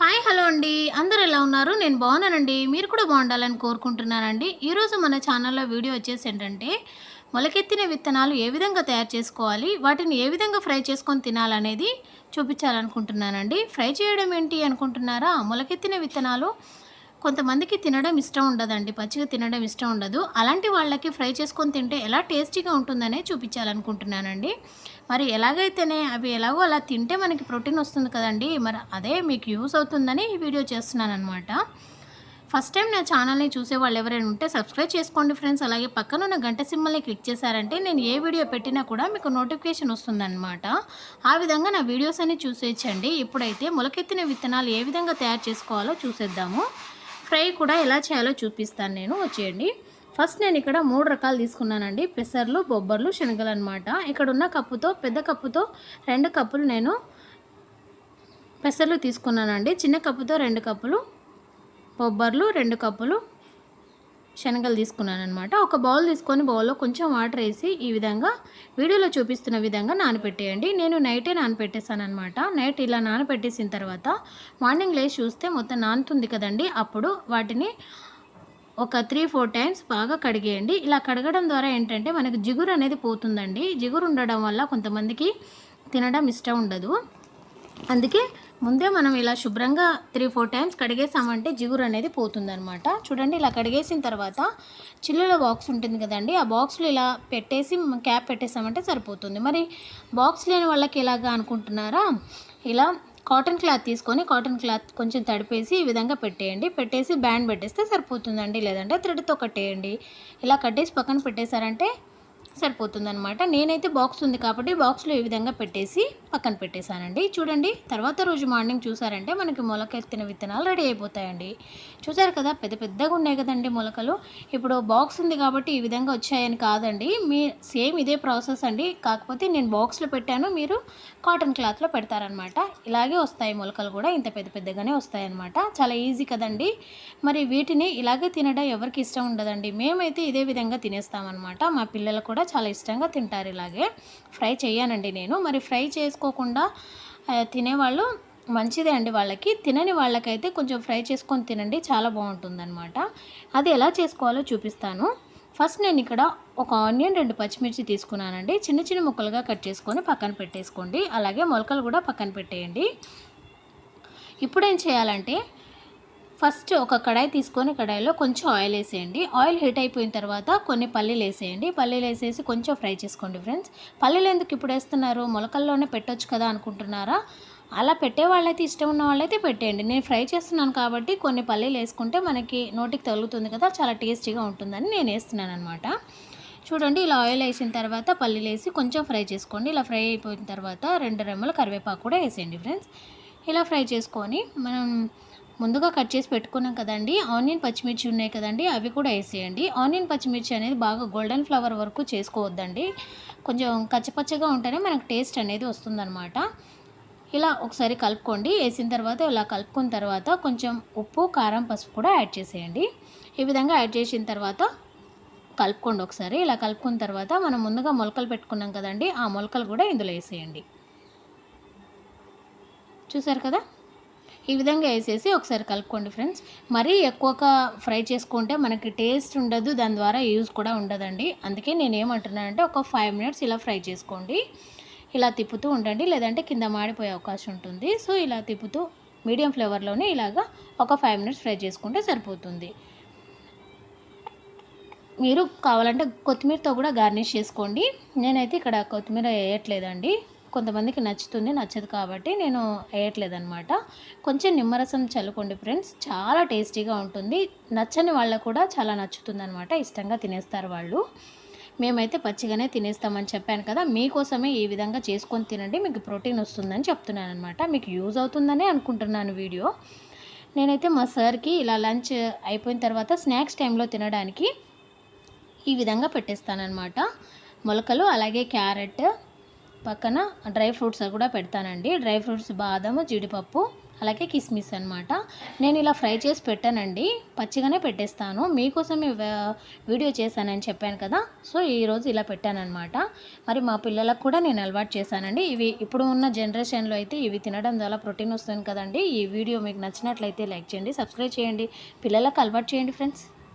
Hi hello అండి. అందరూ ఎలా ఉన్నారు? నేను బాగున్నానండి. మీరు కూడా బాగుండాలని కోరుకుంటున్నానండి. ఈరోజు మన ఛానల్లో వీడియో వచ్చేసి ఏంటంటే మొలకెత్తిన విత్తనాలు ఏ విధంగా తయారు చేసుకోవాలి, వాటిని ఏ విధంగా ఫ్రై చేసుకొని తినాలనేది చూపించాలనుకుంటున్నానండి. ఫ్రై చేయడం ఏంటి అనుకుంటున్నారా? మొలకెత్తిన విత్తనాలు కొంతమందికి తినడం ఇష్టం ఉండదండి. పచ్చిగా తినడం ఇష్టం ఉండదు. అలాంటి వాళ్ళకి ఫ్రై చేసుకొని తింటే ఎలా టేస్టీగా ఉంటుందనే చూపించాలనుకుంటున్నానండి. మరి ఎలాగైతేనే అవి ఎలాగో అలా తింటే మనకి ప్రోటీన్ వస్తుంది కదండీ! మరి అదే మీకు యూజ్ అవుతుందని ఈ వీడియో చేస్తున్నాననమాట. ఫస్ట్ టైం నా ఛానల్‌ని చూసేవాళ్ళు ఎవరైనా ఉంటే సబ్స్క్రైబ్ చేసుకోండి ఫ్రెండ్స్. అలాగే పక్కనున్న గంట సింబల్‌ని క్లిక్ చేశారంటే నేను ఏ వీడియో పెట్టినా కూడా మీకు నోటిఫికేషన్ వస్తుందనమాట. ఆ విధంగా నా వీడియోస్ అన్ని చూసేయచ్చండి. ఇప్పుడైతే మొలకెత్తిన విత్తనాలు ఏ విధంగా తయారు చేసుకోవాలో చూసేద్దాము. ఫ్రై కూడా ఎలా చేయాలో చూపిస్తాను నేను. వచ్చేయండి. ఫస్ట్ నేను ఇక్కడ 3 రకాలు తీసుకున్నానండి. పెసర్లు, బొబ్బర్లు, శనగలనమాట. ఇక్కడున్న కప్పుతో, పెద్ద కప్పుతో 2 కప్పులు నేను పెసర్లు తీసుకున్నానండి. చిన్న కప్పుతో 2 కప్పులు బొబ్బర్లు, 2 కప్పులు శనగలు తీసుకున్నానమాట. ఒక బౌల్ తీసుకొని బౌల్లో కొంచెం వాటర్ వేసి ఈ విధంగా వీడియోలో చూపిస్తున్న విధంగా నానపెట్టేయండి. నేను నైటే నానపెట్టేసానమాట. నైట్ ఇలా నానపెట్టేసిన తర్వాత మార్నింగ్ లేచి చూస్తే మొత్తం నానుతుంది కదండి. అప్పుడు వాటిని ఒక 3-4 టైమ్స్ బాగా కడిగేయండి. ఇలా కడగడం ద్వారా ఏంటంటే మనకు జిగురు అనేది పోతుందండి. జిగురు ఉండడం వల్ల కొంతమందికి తినడం ఇష్టం ఉండదు. అందుకే ముందే మనం ఇలా శుభ్రంగా 3-4 టైమ్స్ కడిగేసామంటే జిగురు అనేది పోతుందనమాట. చూడండి, ఇలా కడిగేసిన తర్వాత చిల్లుల బాక్స్ ఉంటుంది కదండి, ఆ బాక్స్లో ఇలా పెట్టేసి క్యాప్ పెట్టేసామంటే సరిపోతుంది. మరి బాక్స్ లేని వాళ్ళకి ఎలాగా అనుకుంటున్నారా? ఇలా కాటన్ క్లాత్ తీసుకొని కాటన్ క్లాత్ కొంచెం తడిపేసి ఈ విధంగా పెట్టేయండి. పెట్టేసి బ్యాండ్ పెట్టేస్తే సరిపోతుందండి. లేదంటే థ్రెడ్తో కట్టేయండి. ఇలా కట్టేసి పక్కన పెట్టేశారంటే సరిపోతుందనమాట. నేనైతే బాక్స్ ఉంది కాబట్టి బాక్స్లో ఈ విధంగా పెట్టేసి పక్కన పెట్టేశానండి. చూడండి, తర్వాత రోజు మార్నింగ్ చూసారంటే మనకి మొలకెత్తిన విత్తనాలు రెడీ అయిపోతాయండి. చూసారు కదా, పెద్ద పెద్దగా ఉన్నాయి కదండి మొలకలు. ఇప్పుడు బాక్స్ ఉంది కాబట్టి ఈ విధంగా వచ్చాయని కాదండి, మీ సేమ్ ఇదే ప్రాసెస్ అండి. కాకపోతే నేను బాక్స్లో పెట్టాను, మీరు కాటన్ క్లాత్లో పెడతారనమాట. ఇలాగే వస్తాయి మొలకలు కూడా, ఇంత పెద్ద పెద్దగానే వస్తాయన్నమాట. చాలా ఈజీ కదండి. మరి వీటిని ఇలాగే తినడం ఎవరికి ఇష్టం ఉండదండి. మేమైతే ఇదే విధంగా తినేస్తామన్నమాట. మా పిల్లలు కూడా చాలా ఇష్టంగా తింటారు. ఇలాగే ఫ్రై చేయనండి నేను. మరి ఫ్రై చేసుకోకుండా తినేవాళ్ళు మంచిదే అండి. వాళ్ళకి తినని వాళ్ళకైతే కొంచెం ఫ్రై చేసుకొని తినండి, చాలా బాగుంటుందన్నమాట. అది ఎలా చేసుకోవాలో చూపిస్తాను. ఫస్ట్ నేను ఇక్కడ ఒక ఆనియన్, 2 పచ్చిమిర్చి తీసుకున్నానండి. చిన్న చిన్న ముక్కలుగా కట్ చేసుకొని పక్కన పెట్టేసుకోండి. అలాగే మొలకలు కూడా పక్కన పెట్టేయండి. ఇప్పుడు ఏం చేయాలంటే ఫస్ట్ ఒక కడాయి తీసుకొని కడాయిలో కొంచెం ఆయిల్ వేసేయండి. ఆయిల్ హీట్ అయిపోయిన తర్వాత కొన్ని పల్లీలు వేసేయండి. పల్లీలు వేసేసి కొంచెం ఫ్రై చేసుకోండి ఫ్రెండ్స్. పల్లీలు ఎందుకు ఇప్పుడు వేస్తున్నారు? మొలకల్లోనే పెట్టొచ్చు కదా అనుకుంటున్నారా? అలా పెట్టే వాళ్ళైతే, ఇష్టం ఉన్న వాళ్ళైతే పెట్టేయండి. నేను ఫ్రై చేస్తున్నాను కాబట్టి కొన్ని పల్లీలు వేసుకుంటే మనకి నోటికి తగులుతుంది కదా, చాలా టేస్టీగా ఉంటుందని నేను వేస్తున్నాను అనమాట. చూడండి, ఇలా ఆయిల్ వేసిన తర్వాత పల్లీలు వేసి కొంచెం ఫ్రై చేసుకోండి. ఇలా ఫ్రై అయిపోయిన తర్వాత 2 రెమ్మల కరివేపాకు కూడా వేసేయండి ఫ్రెండ్స్. ఇలా ఫ్రై చేసుకొని మనం ముందుగా కట్ చేసి పెట్టుకున్నాం కదండి, ఆనియన్ పచ్చిమిర్చి ఉన్నాయి కదండి, అవి కూడా వేసేయండి. ఆనియన్ పచ్చిమిర్చి అనేది బాగా గోల్డెన్ ఫ్లవర్ వరకు చేసుకోవద్దండి. కొంచెం కచ్చపచ్చగా ఉంటేనే మనకు టేస్ట్ అనేది వస్తుందన్నమాట. ఇలా ఒకసారి కలుపుకోండి. వేసిన తర్వాత ఇలా కలుపుకున్న తర్వాత కొంచెం ఉప్పు, కారం, పసుపు కూడా యాడ్ చేసేయండి. ఈ విధంగా యాడ్ చేసిన తర్వాత కలుపుకోండి ఒకసారి. ఇలా కలుపుకున్న తర్వాత మనం ముందుగా మొలకలు పెట్టుకున్నాం కదండి, ఆ మొలకలు కూడా ఇందులో వేసేయండి. చూసారు కదా, ఈ విధంగా వేసేసి ఒకసారి కలుపుకోండి ఫ్రెండ్స్. మరీ ఎక్కువగా ఫ్రై చేసుకుంటే మనకి టేస్ట్ ఉండదు, దాని ద్వారా యూజ్ కూడా ఉండదండి. అందుకే నేను ఏమంటున్నానంటే ఒక 5 మినిట్స్ ఇలా ఫ్రై చేసుకోండి. ఇలా తిప్పుతూ ఉండండి, లేదంటే కింద మాడిపోయే అవకాశం ఉంటుంది. సో ఇలా తిప్పుతూ మీడియం ఫ్లేవర్లోనే ఇలాగా ఒక 5 మినిట్స్ ఫ్రై చేసుకుంటే సరిపోతుంది. మీరు కావాలంటే కొత్తిమీరతో కూడా గార్నిష్ చేసుకోండి. నేనైతే ఇక్కడ కొత్తిమీర వేయట్లేదండి. కొంతమందికి నచ్చుతుంది, నచ్చదు కాబట్టి నేను వేయట్లేదనమాట. కొంచెం నిమ్మరసం చల్లుకోండి ఫ్రెండ్స్, చాలా టేస్టీగా ఉంటుంది. నచ్చని వాళ్ళకు కూడా చాలా నచ్చుతుందనమాట, ఇష్టంగా తినేస్తారు వాళ్ళు. మేమైతే పచ్చిగానే తినేస్తామని చెప్పాను కదా, మీకోసమే ఈ విధంగా చేసుకొని తినండి, మీకు ప్రోటీన్ వస్తుందని చెప్తున్నాను అనమాట. మీకు యూజ్ అవుతుందనే అనుకుంటున్నాను వీడియో. నేనైతే మా సార్కి ఇలా లంచ్ అయిపోయిన తర్వాత స్నాక్స్ టైంలో తినడానికి ఈ విధంగా పెట్టేస్తానమాట. మొలకలు అలాగే క్యారెట్, పక్కన డ్రై ఫ్రూట్స్ కూడా పెడతానండి. డ్రై ఫ్రూట్స్ బాదము, జీడిపప్పు, అలాగే కిస్మిస్ అనమాట. నేను ఇలా ఫ్రై చేసి పెట్టానండి, పచ్చిగానే పెట్టేస్తాను. మీకోసమే వీడియో చేశానని చెప్పాను కదా, సో ఈరోజు ఇలా పెట్టానన్నమాట. మరి మా పిల్లలకు కూడా నేను అలవాటు చేశానండి. ఇవి ఇప్పుడు ఉన్న జనరేషన్లో అయితే ఇవి తినడం ద్వారా ప్రోటీన్ వస్తుంది కదండి. ఈ వీడియో మీకు నచ్చినట్లయితే లైక్ చేయండి, సబ్స్క్రైబ్ చేయండి, పిల్లలకు అలవాటు చేయండి ఫ్రెండ్స్.